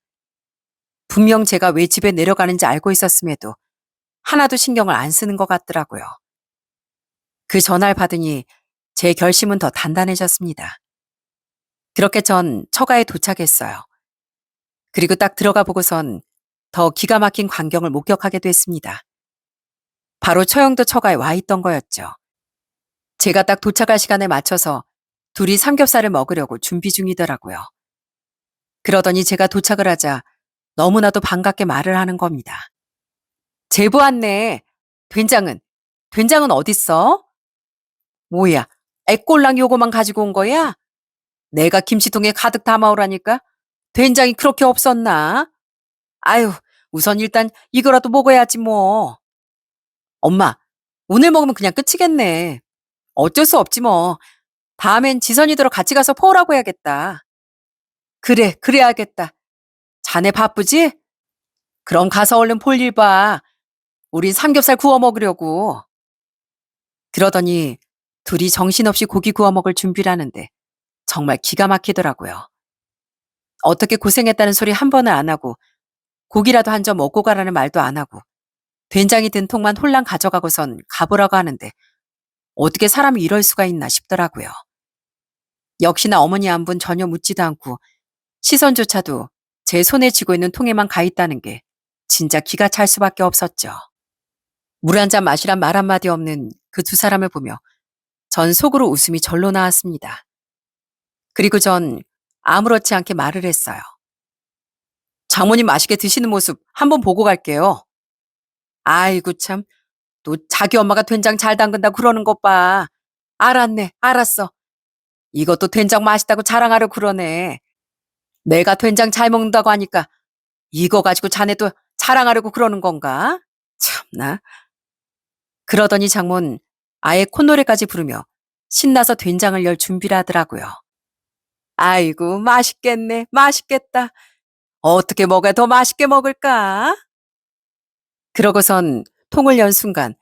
분명 제가 왜 집에 내려가는지 알고 있었음에도 하나도 신경을 안 쓰는 것 같더라고요. 그 전화를 받으니 제 결심은 더 단단해졌습니다. 그렇게 전 처가에 도착했어요. 그리고 딱 들어가 보고선 더 기가 막힌 광경을 목격하게 됐습니다. 바로 처형도 처가에 와 있던 거였죠. 제가 딱 도착할 시간에 맞춰서 둘이 삼겹살을 먹으려고 준비 중이더라고요. 그러더니 제가 도착을 하자 너무나도 반갑게 말을 하는 겁니다. 제보 왔네. 된장은 어딨어? 뭐야, 애꼴랑 요거만 가지고 온 거야? 내가 김치통에 가득 담아오라니까 된장이 그렇게 없었나? 아유, 우선 일단 이거라도 먹어야지 뭐. 엄마, 오늘 먹으면 그냥 끝이겠네. 어쩔 수 없지 뭐. 다음엔 지선이들하고 같이 가서 포오라고 해야겠다. 그래, 그래야겠다. 자네 바쁘지? 그럼 가서 얼른 볼 일 봐. 우린 삼겹살 구워 먹으려고. 그러더니 둘이 정신없이 고기 구워 먹을 준비를 하는데 정말 기가 막히더라고요. 어떻게 고생했다는 소리 한 번을 안 하고 고기라도 한 점 먹고 가라는 말도 안 하고 된장이 든 통만 홀랑 가져가고선 가보라고 하는데 어떻게 사람이 이럴 수가 있나 싶더라고요. 역시나 어머니 안분 전혀 묻지도 않고 시선조차도 제 손에 쥐고 있는 통에만 가 있다는 게 진짜 기가 찰 수밖에 없었죠. 물 한 잔 마시란 말 한마디 없는 그 두 사람을 보며 전 속으로 웃음이 절로 나왔습니다. 그리고 전 아무렇지 않게 말을 했어요. 장모님 맛있게 드시는 모습 한번 보고 갈게요. 아이고 참, 또 자기 엄마가 된장 잘 담근다 그러는 것 봐. 알았네, 알았어. 이것도 된장 맛있다고 자랑하려 그러네. 내가 된장 잘 먹는다고 하니까 이거 가지고 자네도 자랑하려고 그러는 건가? 참나. 그러더니 장모는 아예 콧노래까지 부르며 신나서 된장을 열 준비를 하더라고요. 아이고, 맛있겠네, 맛있겠다. 어떻게 먹어야 더 맛있게 먹을까? 그러고선 통을 연 순간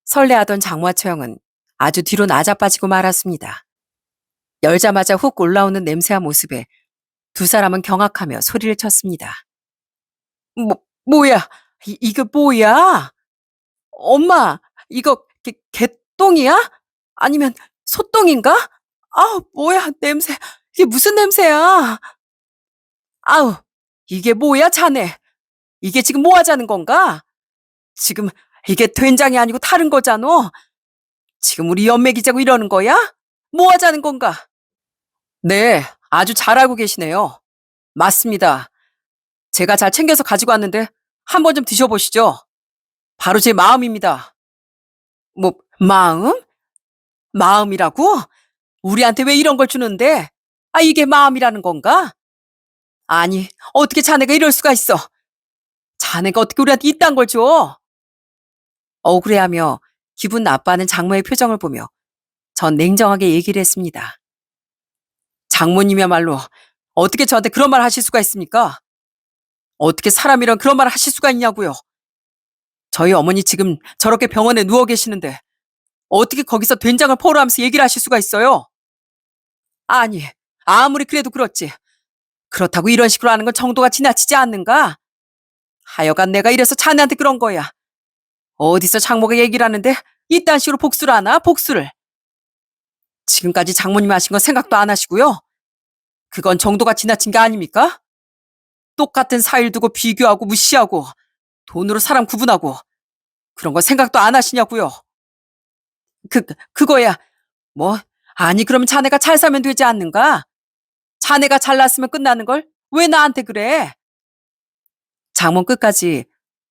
설레하던 장모와 처형은 아주 뒤로 나자빠지고 말았습니다. 열자마자 훅 올라오는 냄새와 모습에 두 사람은 경악하며 소리를 쳤습니다. 뭐야? 이게 뭐야? 엄마, 이거 개똥이야? 아니면 소똥인가? 뭐야, 냄새. 이게 무슨 냄새야? 아우, 이게 뭐야, 자네? 이게 지금 뭐 하자는 건가? 지금 이게 된장이 아니고 다른 거잖아. 지금 우리 연맥이자고 이러는 거야? 뭐 하자는 건가? 네, 아주 잘 알고 계시네요. 맞습니다. 제가 잘 챙겨서 가지고 왔는데 한번 좀 드셔보시죠. 바로 제 마음입니다. 뭐, 마음? 마음이라고? 우리한테 왜 이런 걸 주는데? 이게 마음이라는 건가? 아니, 어떻게 자네가 이럴 수가 있어? 자네가 어떻게 우리한테 이딴 걸 줘? 억울해하며 기분 나빠하는 장모의 표정을 보며 전 냉정하게 얘기를 했습니다. 장모님이야말로 어떻게 저한테 그런 말 하실 수가 있습니까? 어떻게 사람이란 그런 말 하실 수가 있냐고요? 저희 어머니 지금 저렇게 병원에 누워 계시는데 어떻게 거기서 된장을 포로하면서 얘기를 하실 수가 있어요? 아니, 아무리 그래도 그렇지. 그렇다고 이런 식으로 하는 건 정도가 지나치지 않는가? 하여간 내가 이래서 자네한테 그런 거야. 어디서 장모가 얘기를 하는데 이딴 식으로 복수를 하나? 복수를. 지금까지 장모님 하신 거 생각도 안 하시고요. 그건 정도가 지나친 게 아닙니까? 똑같은 사일 두고 비교하고 무시하고 돈으로 사람 구분하고 그런 거 생각도 안 하시냐고요. 그거야. 뭐, 아니 그러면 자네가 잘 살면 되지 않는가? 자네가 잘났으면 끝나는 걸 왜 나한테 그래? 장문 끝까지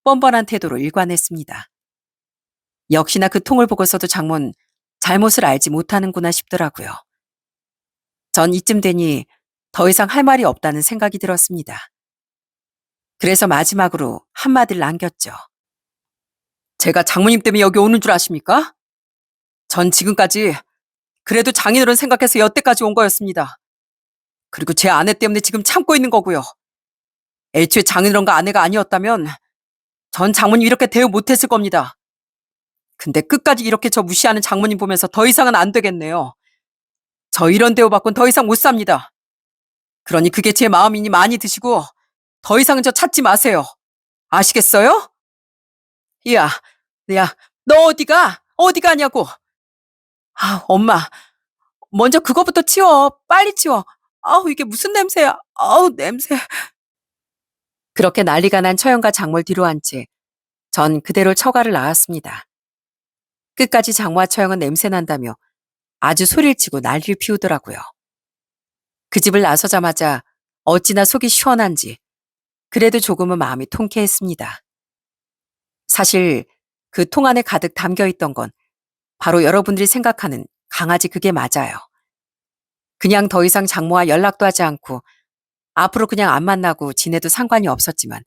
뻔뻔한 태도로 일관했습니다. 역시나 그 통을 보고서도 장문 잘못을 알지 못하는구나 싶더라고요. 전 이쯤 되니 더 이상 할 말이 없다는 생각이 들었습니다. 그래서 마지막으로 한마디를 남겼죠. 제가 장모님 때문에 여기 오는 줄 아십니까? 전 지금까지 그래도 장인어른 생각해서 여태까지 온 거였습니다. 그리고 제 아내 때문에 지금 참고 있는 거고요. 애초에 장인어른과 아내가 아니었다면 전 장모님 이렇게 대우 못했을 겁니다. 근데 끝까지 이렇게 저 무시하는 장모님 보면서 더 이상은 안 되겠네요. 저 이런 대우받고는 더 이상 못 삽니다. 그러니 그게 제 마음이니 많이 드시고 더 이상은 저 찾지 마세요. 아시겠어요? 야, 야, 너 어디가? 어디 가냐고. 아, 엄마, 먼저 그거부터 치워. 빨리 치워. 아우, 이게 무슨 냄새야. 아우, 냄새. 그렇게 난리가 난 처형과 장모를 뒤로 한 채 전 그대로 처가를 나왔습니다. 끝까지 장모와 처형은 냄새 난다며 아주 소리를 치고 난리를 피우더라고요. 그 집을 나서자마자 어찌나 속이 시원한지 그래도 조금은 마음이 통쾌했습니다. 사실 그 통 안에 가득 담겨 있던 건 바로 여러분들이 생각하는 강아지 그게 맞아요. 그냥 더 이상 장모와 연락도 하지 않고 앞으로 그냥 안 만나고 지내도 상관이 없었지만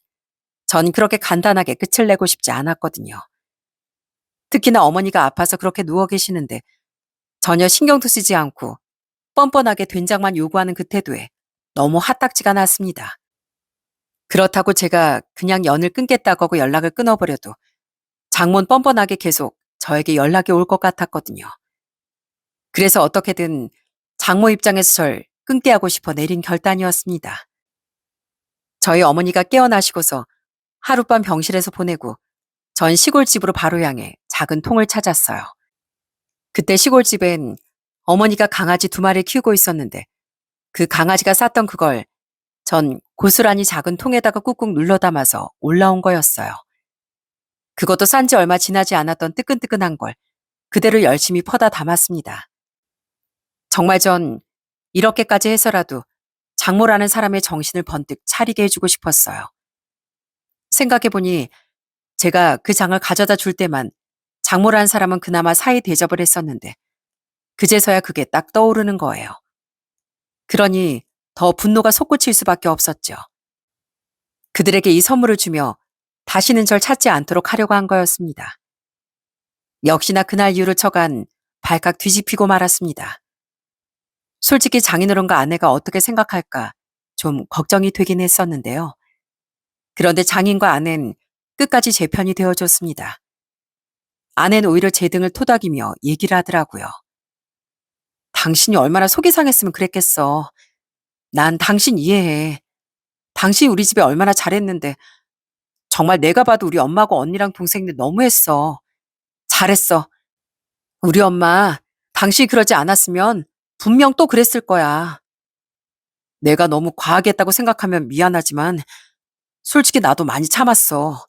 전 그렇게 간단하게 끝을 내고 싶지 않았거든요. 특히나 어머니가 아파서 그렇게 누워 계시는데 전혀 신경도 쓰지 않고 뻔뻔하게 된장만 요구하는 그 태도에 너무 화딱지가 났습니다. 그렇다고 제가 그냥 연을 끊겠다고 하고 연락을 끊어버려도 장모는 뻔뻔하게 계속 저에게 연락이 올 것 같았거든요. 그래서 어떻게든 장모 입장에서 절 끊게 하고 싶어 내린 결단이었습니다. 저희 어머니가 깨어나시고서 하룻밤 병실에서 보내고 전 시골집으로 바로 향해 작은 통을 찾았어요. 그때 시골집엔 어머니가 강아지 2마리를 키우고 있었는데 그 강아지가 쌌던 그걸 전 고스란히 작은 통에다가 꾹꾹 눌러 담아서 올라온 거였어요. 그것도 싼 지 얼마 지나지 않았던 뜨끈뜨끈한 걸 그대로 열심히 퍼다 담았습니다. 정말 전 이렇게까지 해서라도 장모라는 사람의 정신을 번뜩 차리게 해주고 싶었어요. 생각해보니 제가 그 장을 가져다 줄 때만 장모라는 사람은 그나마 사이 대접을 했었는데 그제서야 그게 딱 떠오르는 거예요. 그러니 더 분노가 솟구칠 수밖에 없었죠. 그들에게 이 선물을 주며 다시는 절 찾지 않도록 하려고 한 거였습니다. 역시나 그날 이후로 저간 발칵 뒤집히고 말았습니다. 솔직히 장인어른과 아내가 어떻게 생각할까 좀 걱정이 되긴 했었는데요. 그런데 장인과 아내는 끝까지 제 편이 되어줬습니다. 아내는 오히려 제 등을 토닥이며 얘기를 하더라고요. 당신이 얼마나 속이 상했으면 그랬겠어. 난 당신 이해해. 당신이 우리 집에 얼마나 잘했는데 정말 내가 봐도 우리 엄마하고 언니랑 동생들 너무했어. 잘했어. 우리 엄마 당신이 그러지 않았으면 분명 또 그랬을 거야. 내가 너무 과하게 했다고 생각하면 미안하지만 솔직히 나도 많이 참았어.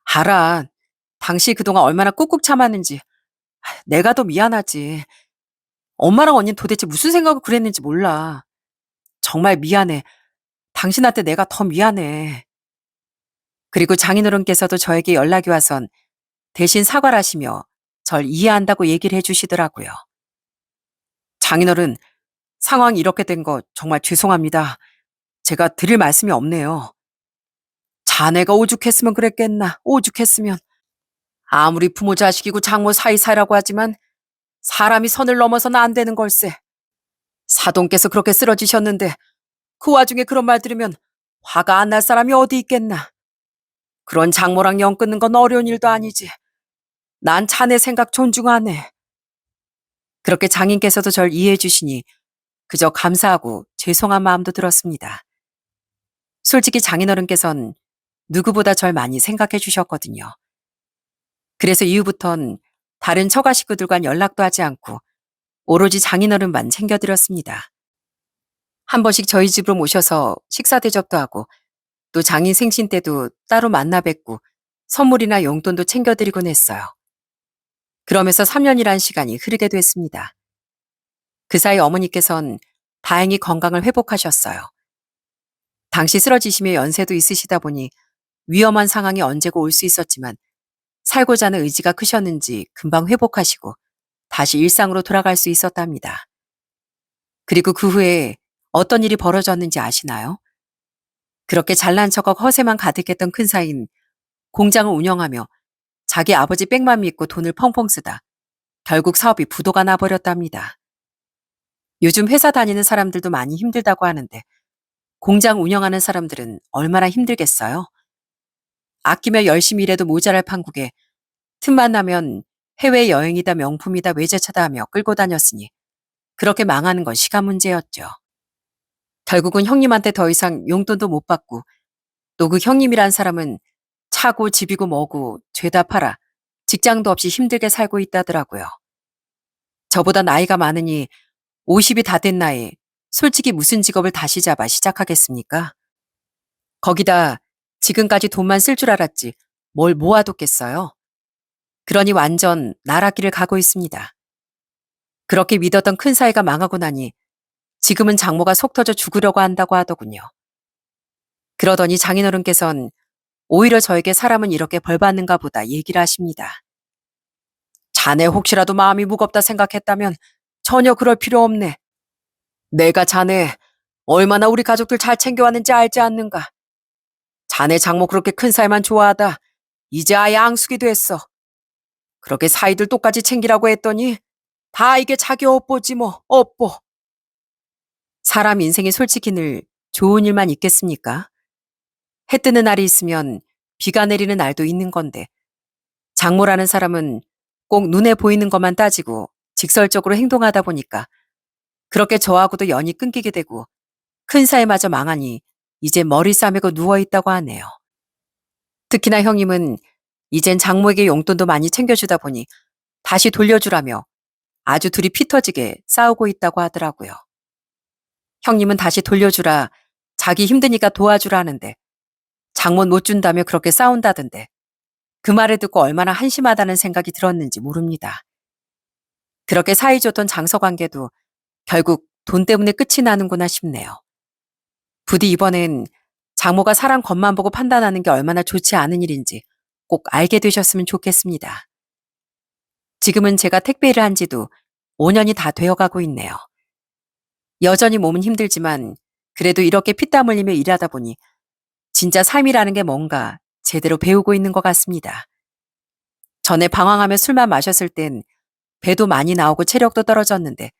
알아. 당신이 그동안 얼마나 꾹꾹 참았는지. 내가 더 미안하지. 엄마랑 언니는 도대체 무슨 생각을 그랬는지 몰라. 정말 미안해. 당신한테 내가 더 미안해. 그리고 장인어른께서도 저에게 연락이 와선 대신 사과를 하시며 절 이해한다고 얘기를 해주시더라고요. 장인어른, 상황이 이렇게 된 거 정말 죄송합니다. 제가 드릴 말씀이 없네요. 자네가 오죽했으면 그랬겠나. 오죽했으면. 아무리 부모 자식이고 장모 사이사이라고 하지만 사람이 선을 넘어서는 안 되는 걸세. 사돈께서 그렇게 쓰러지셨는데 그 와중에 그런 말 들으면 화가 안 날 사람이 어디 있겠나. 그런 장모랑 영 끊는 건 어려운 일도 아니지. 난 자네 생각 존중하네. 그렇게 장인께서도 절 이해해 주시니 그저 감사하고 죄송한 마음도 들었습니다. 솔직히 장인어른께선 누구보다 절 많이 생각해 주셨거든요. 그래서 이후부턴 다른 처가 식구들과는 연락도 하지 않고 오로지 장인어른만 챙겨드렸습니다. 한 번씩 저희 집으로 모셔서 식사 대접도 하고 또 장인 생신 때도 따로 만나 뵙고 선물이나 용돈도 챙겨드리곤 했어요. 그러면서 3년이란 시간이 흐르게 됐습니다. 그 사이 어머니께선 다행히 건강을 회복하셨어요. 당시 쓰러지시며 연세도 있으시다 보니 위험한 상황이 언제고 올 수 있었지만 살고자 하는 의지가 크셨는지 금방 회복하시고 다시 일상으로 돌아갈 수 있었답니다. 그리고 그 후에 어떤 일이 벌어졌는지 아시나요? 그렇게 잘난 척하고 허세만 가득했던 큰사인 공장을 운영하며 자기 아버지 백만 믿고 돈을 펑펑 쓰다 결국 사업이 부도가 나버렸답니다. 요즘 회사 다니는 사람들도 많이 힘들다고 하는데 공장 운영하는 사람들은 얼마나 힘들겠어요? 아끼며 열심히 일해도 모자랄 판국에 틈만 나면 해외여행이다 명품이다 외제차다 하며 끌고 다녔으니 그렇게 망하는 건 시간 문제였죠. 결국은 형님한테 더 이상 용돈도 못 받고 또 그 형님이란 사람은 차고 집이고 뭐고 죄다 팔아 직장도 없이 힘들게 살고 있다더라고요. 저보다 나이가 많으니 50이 다 된 나이에 솔직히 무슨 직업을 다시 잡아 시작하겠습니까? 거기다 지금까지 돈만 쓸 줄 알았지 뭘 모아뒀겠어요? 그러니 완전 나락길을 가고 있습니다. 그렇게 믿었던 큰 사이가 망하고 나니 지금은 장모가 속 터져 죽으려고 한다고 하더군요. 그러더니 장인어른께선 오히려 저에게 사람은 이렇게 벌받는가 보다 얘기를 하십니다. 자네 혹시라도 마음이 무겁다 생각했다면 전혀 그럴 필요 없네. 내가 자네 얼마나 우리 가족들 잘 챙겨왔는지 알지 않는가. 자네 장모 그렇게 큰 사이만 좋아하다 이제 아예 앙숙이 됐어. 그렇게 사이들 똑같이 챙기라고 했더니 다 이게 자기 업보지 뭐 업보. 사람 인생이 솔직히 늘 좋은 일만 있겠습니까? 해 뜨는 날이 있으면 비가 내리는 날도 있는 건데 장모라는 사람은 꼭 눈에 보이는 것만 따지고 직설적으로 행동하다 보니까 그렇게 저하고도 연이 끊기게 되고 큰 사이마저 망하니 이제 머리 싸매고 누워있다고 하네요. 특히나 형님은 이젠 장모에게 용돈도 많이 챙겨주다 보니 다시 돌려주라며 아주 둘이 피 터지게 싸우고 있다고 하더라고요. 형님은 다시 돌려주라, 자기 힘드니까 도와주라 하는데 장모는 못 준다며 그렇게 싸운다던데 그 말을 듣고 얼마나 한심하다는 생각이 들었는지 모릅니다. 그렇게 사이좋던 장서관계도 결국 돈 때문에 끝이 나는구나 싶네요. 부디 이번엔 장모가 사람 겉만 보고 판단하는 게 얼마나 좋지 않은 일인지 꼭 알게 되셨으면 좋겠습니다. 지금은 제가 택배 일을 한 지도 5년이 다 되어가고 있네요. 여전히 몸은 힘들지만 그래도 이렇게 피땀 흘리며 일하다 보니 진짜 삶이라는 게 뭔가 제대로 배우고 있는 것 같습니다. 전에 방황하며 술만 마셨을 땐 배도 많이 나오고 체력도 떨어졌는데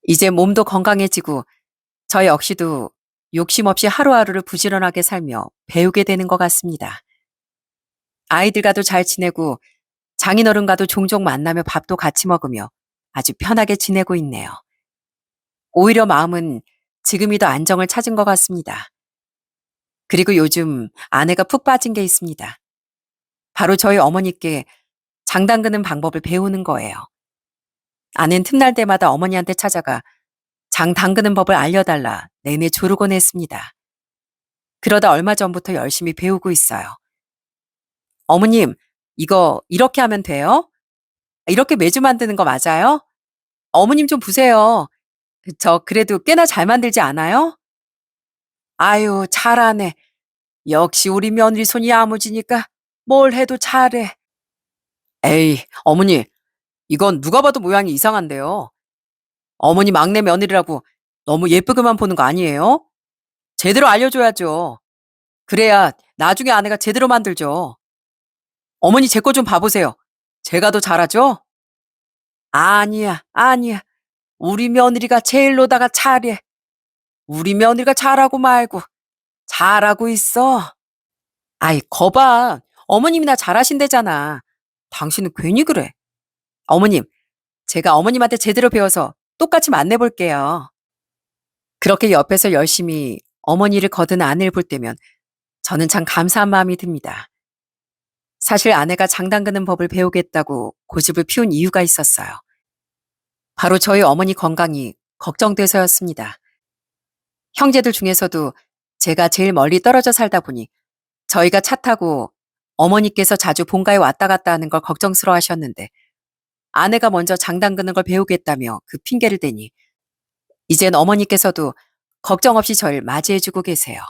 이제 몸도 건강해지고 저 역시도 욕심 없이 하루하루를 부지런하게 살며 배우게 되는 것 같습니다. 아이들과도 잘 지내고 장인어른과도 종종 만나며 밥도 같이 먹으며 아주 편하게 지내고 있네요. 오히려 마음은 지금이 더 안정을 찾은 것 같습니다. 그리고 요즘 아내가 푹 빠진 게 있습니다. 바로 저희 어머니께 장 담그는 방법을 배우는 거예요. 아내는 틈날 때마다 어머니한테 찾아가 장 담그는 법을 알려달라 내내 조르곤 했습니다. 그러다 얼마 전부터 열심히 배우고 있어요. 어머님, 이거 이렇게 하면 돼요? 이렇게 매주 만드는 거 맞아요? 어머님 좀 보세요. 저 그래도 꽤나 잘 만들지 않아요? 아유, 잘하네. 역시 우리 며느리 손이 야무지니까 뭘 해도 잘해. 에이, 어머니, 이건 누가 봐도 모양이 이상한데요. 어머니 막내 며느리라고 너무 예쁘게만 보는 거 아니에요? 제대로 알려줘야죠. 그래야 나중에 아내가 제대로 만들죠. 어머니 제 거 좀 봐보세요. 제가 더 잘하죠? 아니야, 아니야. 우리 며느리가 제일로다가 잘해. 우리 며느리가 잘하고 말고 잘하고 있어. 아이, 거봐. 어머님이나 잘하신대잖아. 당신은 괜히 그래. 어머님, 제가 어머님한테 제대로 배워서 똑같이 만나볼게요. 그렇게 옆에서 열심히 어머니를 거둔 아내를 볼 때면 저는 참 감사한 마음이 듭니다. 사실 아내가 장단 긋는 법을 배우겠다고 고집을 피운 이유가 있었어요. 바로 저희 어머니 건강이 걱정돼서였습니다. 형제들 중에서도 제가 제일 멀리 떨어져 살다 보니 저희가 차 타고 어머니께서 자주 본가에 왔다 갔다 하는 걸 걱정스러워 하셨는데 아내가 먼저 장단 긋는 걸 배우겠다며 그 핑계를 대니 이젠 어머니께서도 걱정 없이 절 맞이해주고 계세요.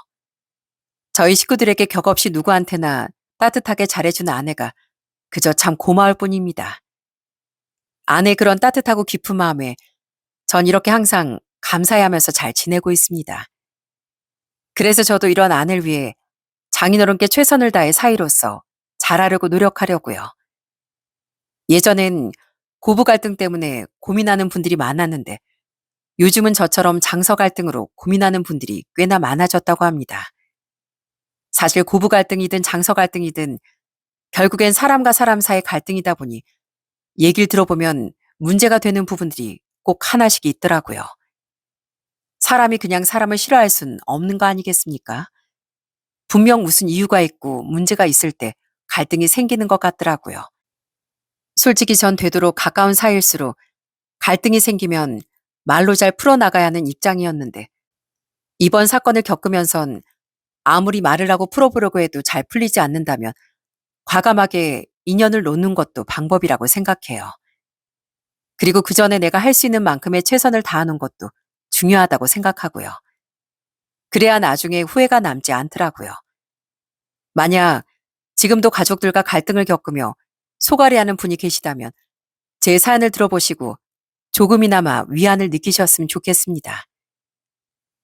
저희 식구들에게 격없이 누구한테나 따뜻하게 잘해주는 아내가 그저 참 고마울 뿐입니다. 아내의 그런 따뜻하고 깊은 마음에 전 이렇게 항상 감사해하면서 잘 지내고 있습니다. 그래서 저도 이런 아내를 위해 장인어른께 최선을 다해 사위로서 잘하려고 노력하려고요. 예전엔 고부 갈등 때문에 고민하는 분들이 많았는데 요즘은 저처럼 장서 갈등으로 고민하는 분들이 꽤나 많아졌다고 합니다. 사실 고부 갈등이든 장서 갈등이든 결국엔 사람과 사람 사이 갈등이다 보니 얘기를 들어보면 문제가 되는 부분들이 꼭 하나씩 있더라고요. 사람이 그냥 사람을 싫어할 순 없는 거 아니겠습니까? 분명 무슨 이유가 있고 문제가 있을 때 갈등이 생기는 것 같더라고요. 솔직히 전 되도록 가까운 사이일수록 갈등이 생기면 말로 잘 풀어나가야 하는 입장이었는데 이번 사건을 겪으면선 아무리 말을 하고 풀어보려고 해도 잘 풀리지 않는다면 과감하게 인연을 놓는 것도 방법이라고 생각해요. 그리고 그 전에 내가 할 수 있는 만큼의 최선을 다하는 것도 중요하다고 생각하고요. 그래야 나중에 후회가 남지 않더라고요. 만약 지금도 가족들과 갈등을 겪으며 소갈이하는 분이 계시다면 제 사연을 들어보시고 조금이나마 위안을 느끼셨으면 좋겠습니다.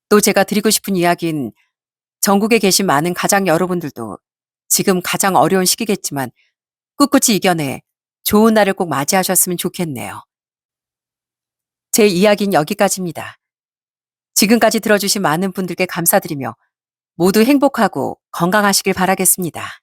또 제가 드리고 싶은 이야기는 전국에 계신 많은 가장 여러분들도 지금 가장 어려운 시기겠지만 꿋꿋이 이겨내 좋은 날을 꼭 맞이하셨으면 좋겠네요. 제 이야기는 여기까지입니다. 지금까지 들어주신 많은 분들께 감사드리며 모두 행복하고 건강하시길 바라겠습니다.